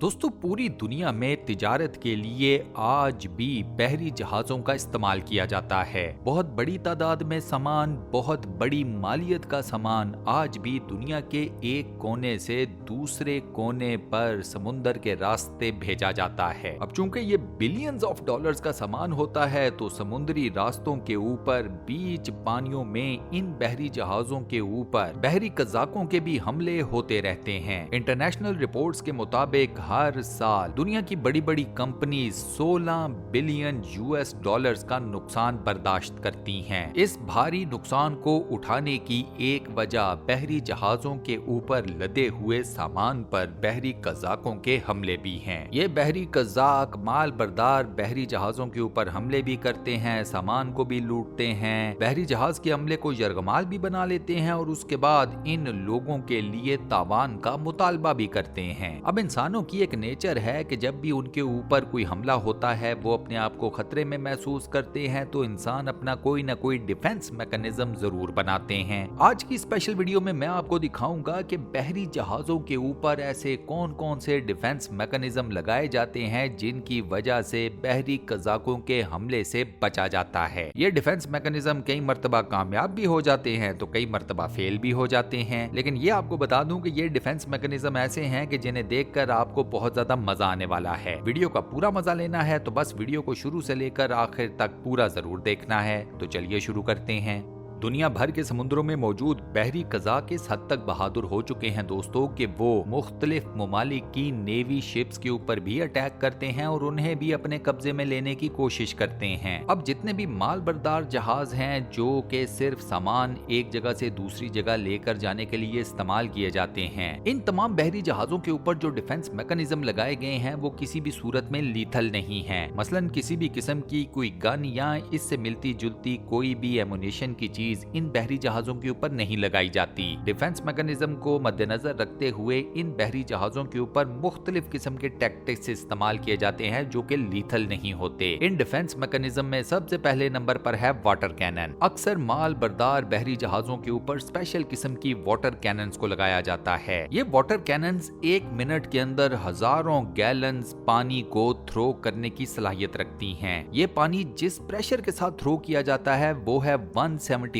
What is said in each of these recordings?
दोस्तों, पूरी दुनिया में तिजारत के लिए आज भी बहरी जहाजों का इस्तेमाल किया जाता है। बहुत बड़ी तादाद में सामान, बहुत बड़ी मालियत का सामान आज भी दुनिया के एक कोने से दूसरे कोने पर समुंदर के रास्ते भेजा जाता है। अब चूंकि ये बिलियंस ऑफ डॉलर्स का सामान होता है, तो समुद्री रास्तों के ऊपर बीच पानियों में इन बहरी जहाजों के ऊपर बहरी कज़ाकों के भी हमले होते रहते हैं। इंटरनेशनल रिपोर्ट्स के मुताबिक हर साल दुनिया की बड़ी बड़ी कंपनी 16 बिलियन यूएस डॉलर्स का नुकसान बर्दाश्त करती हैं। इस भारी नुकसान को उठाने की एक वजह बहरी जहाजों के ऊपर लदे हुए सामान पर बहरी कज़ाकों के हमले भी हैं। ये बहरी कज़ाक माल बरदार बहरी जहाजों के ऊपर हमले भी करते हैं, सामान को भी लूटते हैं, बहरी जहाज के हमले को यरगमाल भी बना लेते हैं और उसके बाद इन लोगों के लिए तावान का मुतालबा भी करते हैं। अब इंसानों की एक नेचर है कि जब भी उनके ऊपर कोई हमला होता है, वो अपने आप को खतरे में महसूस करते हैं, तो इंसान अपना कोई ना कोई डिफेंस मैकेनिज्म जरूर बनाते हैं। आज की स्पेशल वीडियो में मैं आपको दिखाऊंगा कि बहरी जहाजों के ऊपर ऐसे कौन कौन से डिफेंस मैकेनिज्म लगाए जाते हैं जिनकी वजह से बहरी कज़ाकों के हमले से बचा जाता है। ये डिफेंस मैकेनिज्म कई मर्तबा कामयाब भी हो जाते हैं तो कई मर्तबा फेल भी हो जाते हैं, लेकिन ये आपको बता दूं कि ये डिफेंस मैकेनिज्म ऐसे हैं कि जिन्हें देखकर आपको बहुत ज्यादा मजा आने वाला है। वीडियो का पूरा मजा लेना है तो बस वीडियो को शुरू से लेकर आखिर तक पूरा जरूर देखना है। तो चलिए शुरू करते हैं। दुनिया भर के समुद्रों में मौजूद बहरी कज़ाक इस हद तक बहादुर हो चुके हैं दोस्तों कि वो मुख्तलिफ ममालिक की नेवी शिप्स के ऊपर भी अटैक करते हैं और उन्हें भी अपने कब्जे में लेने की कोशिश करते हैं। अब जितने भी माल बरदार जहाज हैं जो कि सिर्फ सामान एक जगह से दूसरी जगह लेकर जाने के लिए इस्तेमाल किए जाते हैं, इन तमाम बहरी जहाजों के ऊपर जो डिफेंस मैकेनिज्म लगाए गए हैं वो किसी भी सूरत में लीथल नहीं है। मसलन किसी भी किस्म की कोई गन या इससे मिलती जुलती कोई भी एमुनेशन की चीज इन बहरी जहाजों के ऊपर नहीं लगाई जाती। डिफेंस मैकेनिज्म को मद्देनजर रखते हुए इन बहरी जहाजों के ऊपर मुख्तलिफ किस्म के टैक्टिक्स इस्तेमाल किए जाते हैं जो कि लीथल नहीं होते। इन डिफेंस मैकेनिज्म में सबसे पहले नंबर पर है वाटर कैनन। अक्सर माल बरदार बहरी जहाजों के ऊपर स्पेशल किस्म की वाटर कैनन्स को लगाया जाता है। ये वाटर कैनन्स 1 मिनट के अंदर हजारों गैलन्स पानी को थ्रो करने की सलाहियत रखती हैं। ये पानी जिस प्रेशर के साथ थ्रो किया जाता है वो है 175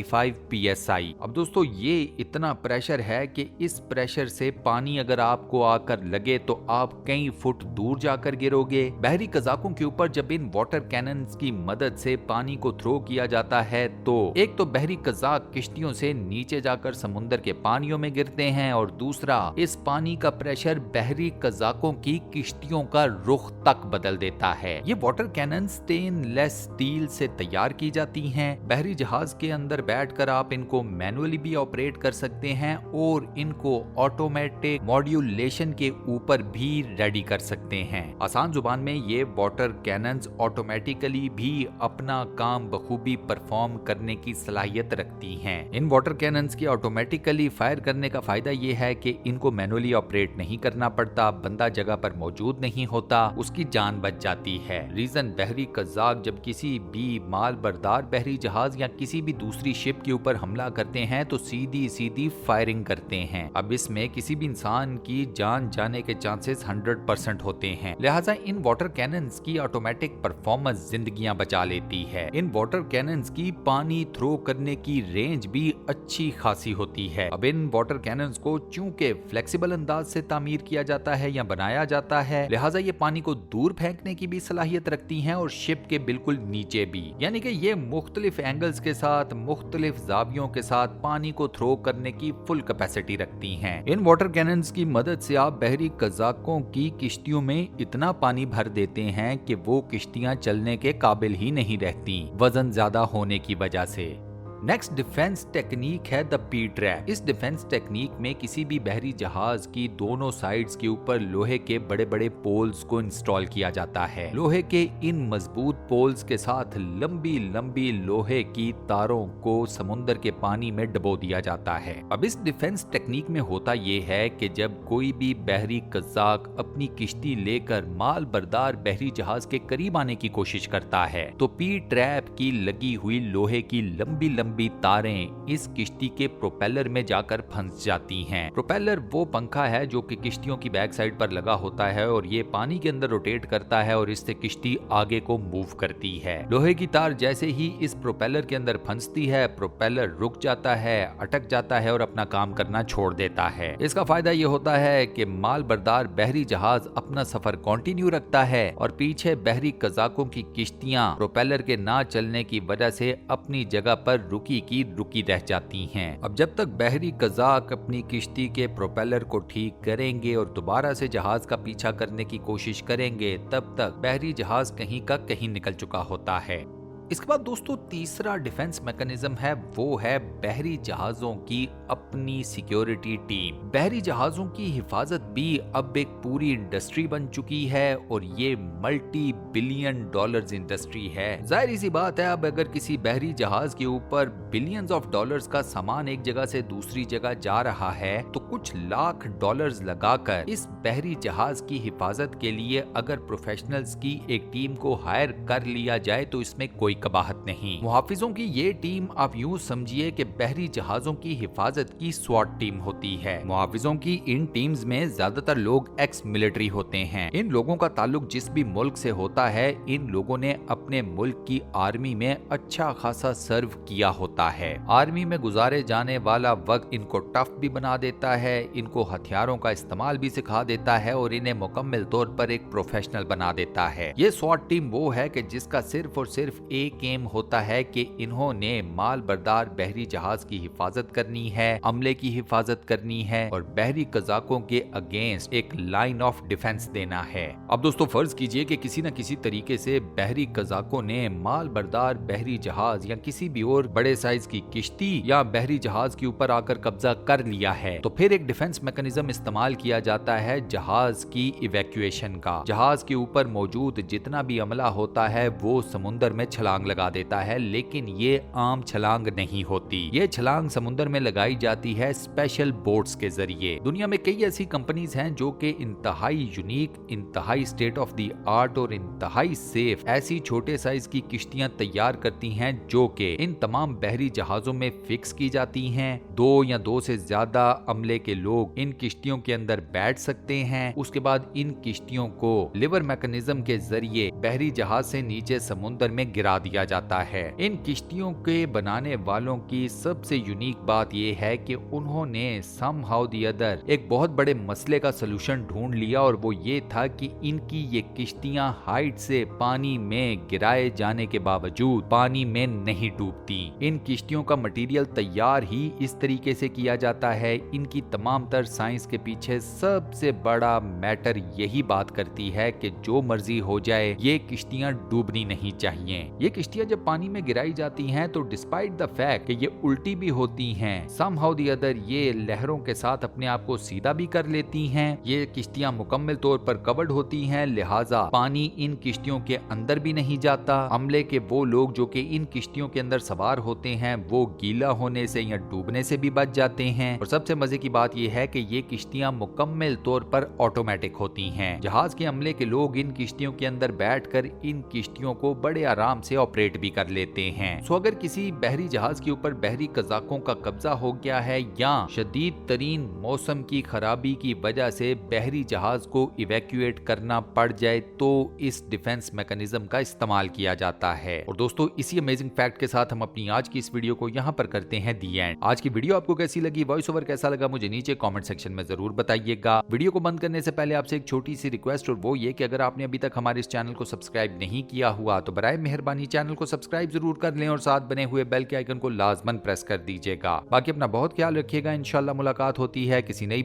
PSI। अब दोस्तों, ये इतना प्रेशर है कि इस प्रेशर से पानी अगर आपको आकर लगे तो आप कई फुट दूर जाकर गिरोगे। बहरी कज़ाकों के ऊपर जब इन वाटर कैनन्स की मदद से पानी को थ्रो किया जाता है तो एक तो बहरी कज़ाक किश्तियों से नीचे जाकर समुद्र के पानियों में गिरते हैं और दूसरा इस पानी का प्रेशर बहरी कज़ाकों की किश्तियों का रुख तक बदल देता है। ये वाटर कैनन स्टेनलेस स्टील से तैयार की जाती हैं। बहरी जहाज के अंदर बैठकर आप इनको मैनुअली भी ऑपरेट कर सकते हैं और इनको ऑटोमेटिक मॉड्यूलेशन के ऊपर भी रेडी कर सकते हैं। आसान जुबान में ये वाटर कैनन्स ऑटोमेटिकली भी अपना काम बखूबी परफॉर्म करने की सलाहियत रखती हैं। इन वाटर कैनन्स की ऑटोमेटिकली फायर करने का फायदा ये है कि इनको मैनुअली ऑपरेट नहीं करना पड़ता, बंदा जगह पर मौजूद नहीं होता, उसकी जान बच जाती है। रीजन बहरी कज़ाक जब किसी भी माल बरदार बहरी जहाज या किसी भी दूसरी शिप के ऊपर हमला करते हैं तो सीधी सीधी फायरिंग करते हैं। अब इसमें किसी भी इंसान की जान जाने के चांसेस 100% होते हैं, लिहाजा इन वाटर कैनन्स की ऑटोमेटिक परफॉर्मेंस जिंदगियां बचा लेती है। इन वाटर कैनन्स की पानी थ्रो करने की रेंज भी अच्छी खासी होती है। अब इन वाटर कैनन्स को चूंकि फ्लेक्सिबल अंदाज से तामीर किया जाता है या बनाया जाता है, लिहाजा ये पानी को दूर फेंकने की भी सलाहियत रखती हैं और शिप के बिल्कुल नीचे भी, यानी कि ये मुख्तलिफ एंगल्स के साथ मुख्तलिफ जावियों के साथ पानी को थ्रो करने की फुल कैपेसिटी रखती हैं। इन वाटर कैनन्स की मदद से आप बहरी कज़ाकों की किश्तियों में इतना पानी भर देते हैं कि वो किश्तियां चलने के काबिल ही नहीं रहती, वजन ज्यादा होने की वजह से। नेक्स्ट डिफेंस टेक्निक है द पी ट्रैप। इस डिफेंस टेक्निक में किसी भी बहरी जहाज की दोनों साइड्स के ऊपर लोहे के बड़े बड़े पोल्स को इंस्टॉल किया जाता है। लोहे के इन मजबूत पोल्स के साथ लंबी लंबी लोहे की तारों को समुद्र के पानी में डबो दिया जाता है। अब इस डिफेंस टेक्निक में होता ये है कि जब कोई भी बहरी कज़ाक अपनी किश्ती लेकर माल बरदार बहरी जहाज के करीब आने की कोशिश करता है तो पी ट्रैप की लगी हुई लोहे की लंबी लंबी तारें इस किश्ती के प्रोपेलर में जाकर फंस जाती हैं। प्रोपेलर वो पंखा है जो कि किश्तियों की बैक साइड पर लगा होता है और ये पानी के अंदर रोटेट करता है और इससे किश्ती आगे को मूव करती है। लोहे की तार जैसे ही इस प्रोपेलर के अंदर फंसती है, प्रोपेलर रुक जाता है, अटक जाता है और अपना काम करना छोड़ देता है। इसका फायदा ये होता है कि माल बरदार बहरी जहाज अपना सफर कंटिन्यू रखता है और पीछे बहरी कज़ाकों की किश्तियां प्रोपेलर के ना चलने की वजह से अपनी जगह पर रुकी की रुकी रह जाती हैं। अब जब तक बहरी कज़ाक अपनी किश्ती के प्रोपेलर को ठीक करेंगे और दोबारा से जहाज का पीछा करने की कोशिश करेंगे, तब तक बहरी जहाज कहीं का कहीं निकल चुका होता है। इसके बाद दोस्तों तीसरा डिफेंस मैकेनिज्म है, वो है बहरी जहाजों की अपनी सिक्योरिटी टीम। बहरी जहाजों की हिफाजत भी अब एक पूरी इंडस्ट्री बन चुकी है और ये मल्टी बिलियन डॉलर्स इंडस्ट्री है। जाहिर सी बात है, अब अगर किसी बहरी जहाज के ऊपर बिलियंस ऑफ डॉलर्स का सामान एक जगह से दूसरी जगह जा रहा है तो कुछ लाख डॉलर्स लगाकर इस बहरी जहाज की हिफाजत के लिए अगर प्रोफेशनल्स की एक टीम को हायर कर लिया जाए तो इसमें कोई कबाहत नहीं। मुहाफिजों की ये टीम आप यूं समझिए कि बहरी जहाजों की हिफाजत की स्वाट टीम होती है। मुहाफिजों की इन टीम्स में ज्यादातर लोग एक्स मिलिट्री होते हैं। इन लोगों का ताल्लुक जिस भी मुल्क से होता है, इन लोगों ने अपने मुल्क की आर्मी में अच्छा खासा सर्व किया होता है। आर्मी में गुजारे जाने वाला वक्त इनको टफ भी बना देता है, इनको हथियारों का इस्तेमाल भी सिखा देता है और इन्हें मुकम्मल तौर पर एक प्रोफेशनल बना देता है। ये स्वाट टीम वो है कि जिसका सिर्फ और सिर्फ एक एम होता है कि इन्होंने माल बरदार बहरी जहाज की हिफाजत करनी है, अमले की हिफाजत करनी है और बहरी कज़ाकों के अगेंस्ट एक लाइन ऑफ डिफेंस देना है। अब दोस्तों फर्ज कीजिए कि किसी न किसी तरीके से बहरी कज़ाकों ने माल बरदार बहरी जहाज या किसी भी और बड़े साइज की किश्ती या बहरी जहाज के ऊपर आकर कब्जा कर लिया है, तो फिर एक डिफेंस मैकेनिज्म इस्तेमाल किया जाता है जहाज की इवैक्यूएशन का। जहाज के ऊपर मौजूद जितना भी अमला होता है वो समुद्र में छलांग लगा देता है, लेकिन ये आम छलांग नहीं होती। ये छलांग समुद्र में लगाई जाती है स्पेशल बोट्स के जरिए। दुनिया में कई ऐसी कंपनीज हैं जो कि इंतहाई यूनिक, इंतहाई स्टेट ऑफ द आर्ट और इंतहाई सेफ ऐसी छोटे साइज की किश्तियां तैयार करती हैं जो कि इन तमाम बहरी जहाजों में फिक्स की जाती हैं। 2 या 2 से ज्यादा अमले के लोग इन किश्तियों के अंदर बैठ सकते हैं। उसके बाद इन किश्तियों को लिवर मैकेनिज्म के जरिए बहरी जहाज से नीचे समुद्र में गिरा दिया जाता है। इन किश्तियों के बनाने वालों की सबसे यूनिक बात यह है कि उन्होंने समहाउ द अदर एक बहुत बड़े मसले का सलूशन ढूंढ लिया और वो ये था कि इनकी ये किश्तियां हाइट से पानी में गिराए जाने के बावजूद पानी में नहीं डूबती। इन किश्तियों का मटेरियल तैयार ही इस तरीके से किया जाता है। इनकी तमाम तर साइंस के पीछे सबसे बड़ा मैटर यही बात करती है कि जो मर्जी हो जाए ये किश्तियां डूबनी नहीं चाहिए। ये किश्तियां जब पानी में गिराई जाती हैं तो डिस्पाइट द फैक्ट कि ये उल्टी भी होती हैं, समहाउ द अदर ये लहरों के साथ अपने आप को सीधा भी कर लेती हैं। ये किश्तियां मुकम्मल तौर पर कवर्ड होती हैं, लिहाजा पानी इन किश्तियों के अंदर भी नहीं जाता। अमले के वो लोग जो कि इन किश्तियों के अंदर सवार होते हैं वो गीला होने से या डूबने से भी बच जाते हैं। और सबसे मजे की बात ये है कि ये किश्तियां मुकम्मल तौर पर ऑटोमेटिक होती हैं। जहाज के अमले के लोग इन किश्तियों के अंदर बैठकर इन किश्तियों को बड़े आराम से ऑपरेट भी कर लेते हैं। सो अगर किसी बहरी जहाज के ऊपर बहरी कज़ाकों का कब्जा हो गया है या शदीद तरीन मौसम की खराबी की वजह से बहरी जहाज को इवैक्यूएट करना पड़ जाए तो इस डिफेंस मैकेनिज्म का इस्तेमाल किया जाता है। और दोस्तों इसी अमेजिंग फैक्ट के साथ हम अपनी आज की इस वीडियो को यहाँ पर करते हैं दी एंड। आज की वीडियो आपको कैसी लगी, वॉइस ओवर कैसा लगा, मुझे नीचे कमेंट सेक्शन में जरूर बताइएगा। वीडियो को बंद करने से पहले आपसे एक छोटी सी रिक्वेस्ट और वो ये कि अगर आपने अभी तक हमारे इस चैनल को सब्सक्राइब नहीं किया हुआ तो बराए मेहरबानी चैनल को सब्सक्राइब जरूर कर लें और साथ बने हुए बेल के आइकन को लाजमन प्रेस कर दीजिएगा। बाकी अपना बहुत ख्याल रखिएगा। इंशाल्लाह मुलाकात होती है किसी नई